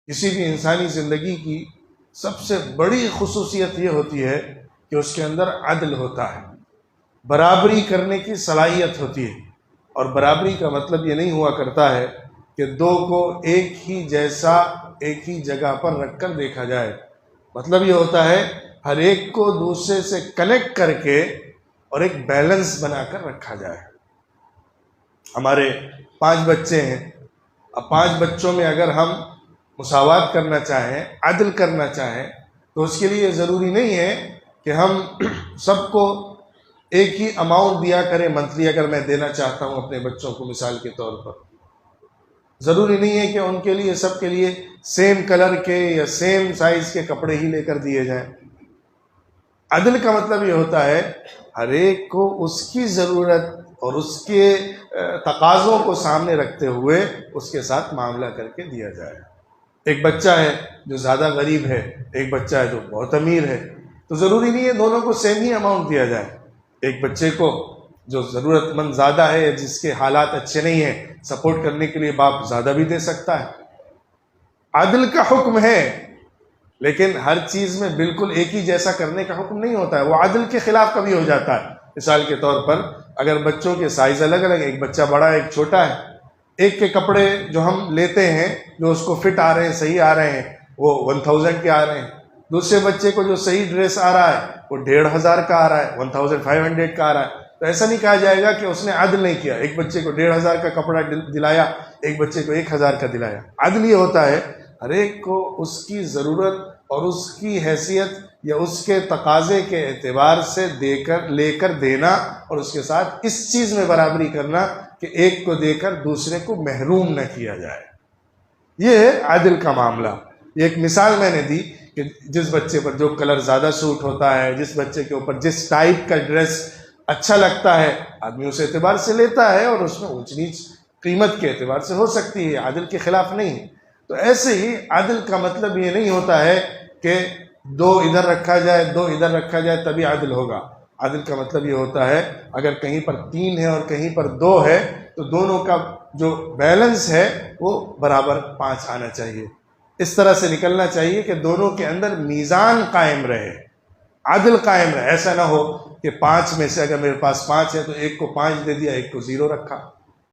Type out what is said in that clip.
کسی بھی انسانی زندگی کی سب سے بڑی خصوصیت یہ ہوتی ہے کہ اس کے اندر عدل ہوتا ہے، برابری کرنے کی صلاحیت ہوتی ہے۔ اور برابری کا مطلب یہ نہیں ہوا کرتا ہے کہ دو کو ایک ہی جیسا ایک ہی جگہ پر رکھ کر دیکھا جائے، مطلب یہ ہوتا ہے ہر ایک کو دوسرے سے کنیکٹ کر کے اور ایک بیلنس بنا کر رکھا جائے۔ ہمارے 5 بچے ہیں، اب 5 بچوں میں اگر ہم مساوات کرنا چاہیں، عدل کرنا چاہیں، تو اس کے لیے ضروری نہیں ہے کہ ہم سب کو ایک ہی اماؤنٹ دیا کریں منتھلی۔ اگر میں دینا چاہتا ہوں اپنے بچوں کو مثال کے طور پر، ضروری نہیں ہے کہ ان کے لیے سب کے لیے سیم کلر کے یا سیم سائز کے کپڑے ہی لے کر دیے جائیں۔ عدل کا مطلب یہ ہوتا ہے ہر ایک کو اس کی ضرورت اور اس کے تقاضوں کو سامنے رکھتے ہوئے اس کے ساتھ معاملہ کر کے دیا جائے۔ ایک بچہ ہے جو زیادہ غریب ہے، ایک بچہ ہے جو بہت امیر ہے، تو ضروری نہیں ہے دونوں کو سیم ہی اماؤنٹ دیا جائے۔ ایک بچے کو جو ضرورت مند زیادہ ہے، جس کے حالات اچھے نہیں ہیں، سپورٹ کرنے کے لیے باپ زیادہ بھی دے سکتا ہے۔ عدل کا حکم ہے، لیکن ہر چیز میں بالکل ایک ہی جیسا کرنے کا حکم نہیں ہوتا ہے، وہ عدل کے خلاف کبھی ہو جاتا ہے۔ مثال کے طور پر اگر بچوں کے سائز الگ الگ، ایک بچہ بڑا ہے ایک چھوٹا ہے، ایک کے کپڑے جو ہم لیتے ہیں جو اس کو فٹ آ رہے ہیں، صحیح آ رہے ہیں، وہ 1000 کے آ رہے ہیں، دوسرے بچے کو جو صحیح ڈریس آ رہا ہے وہ 1500 کا آ رہا ہے، 1500 کا آ رہا ہے، تو ایسا نہیں کہا جائے گا کہ اس نے عدل نہیں کیا، ایک بچے کو 1500 کا کپڑا دلایا، ایک بچے کو 1000 کا دلایا۔ عدل یہ ہوتا ہے ہر ایک کو اس کی ضرورت اور اس کی حیثیت یا اس کے تقاضے کے اعتبار سے لے کر دینا، اور اس کے ساتھ اس چیز میں برابری کرنا کہ ایک کو دے کر دوسرے کو محروم نہ کیا جائے۔ یہ ہے عدل کا معاملہ۔ یہ ایک مثال میں نے دی کہ جس بچے پر جو کلر زیادہ سوٹ ہوتا ہے، جس بچے کے اوپر جس ٹائپ کا ڈریس اچھا لگتا ہے، آدمی اس اعتبار سے لیتا ہے، اور اس میں اونچ نیچ قیمت کے اعتبار سے ہو سکتی ہے، عدل کے خلاف نہیں ہے۔ تو ایسے ہی عدل کا مطلب یہ نہیں ہوتا ہے کہ 2 ادھر رکھا جائے 2 ادھر رکھا جائے تبھی عدل ہوگا۔ عدل کا مطلب یہ ہوتا ہے اگر کہیں پر 3 ہے اور کہیں پر 2 ہے تو دونوں کا جو بیلنس ہے وہ برابر 5 آنا چاہیے۔ اس طرح سے نکلنا چاہیے کہ دونوں کے اندر میزان قائم رہے، عدل قائم رہے۔ ایسا نہ ہو کہ 5 میں سے اگر میرے پاس 5 ہے تو ایک کو 5 دے دیا، ایک کو 0 رکھا۔